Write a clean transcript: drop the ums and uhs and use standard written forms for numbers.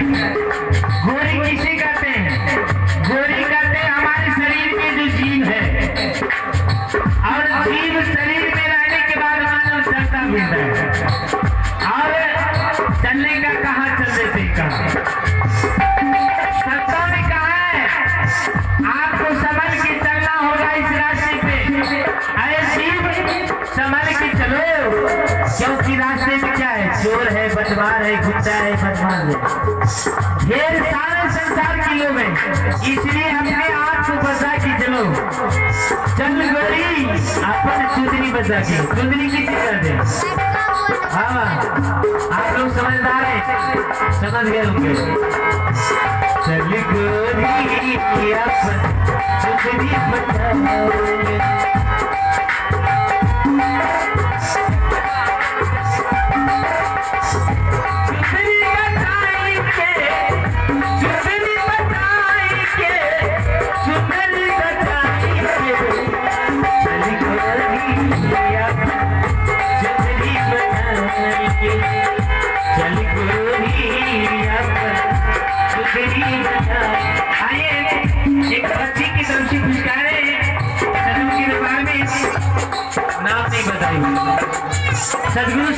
गोरी किसे कहते हैं? गोरी कहते हैं हमारे शरीर के जो जीव है, और जीव शरीर में रहने के बाद मानव चलता फिरता है, और चलने का कहाँ चल देते कहाँ संतों ने कहा है आपको संभल के चलना होगा इस रास्ते पे। अरे जीव संभल के चलो, क्योंकि रास्ते में क्या है? चोर है, बदमाश है, गुंडा है, बदमाश है, ढेर सारे संसार के लोग हैं। इसलिए हमने आपको बचा के चलो। चल गोरी अपन चुंदरी बचा के, चुंदरी किसी कर दे। हाँ आप लोग समझदार हैं, समझ गए होंगे। चल गोरी अपन चुंदरी बचा सदगुरु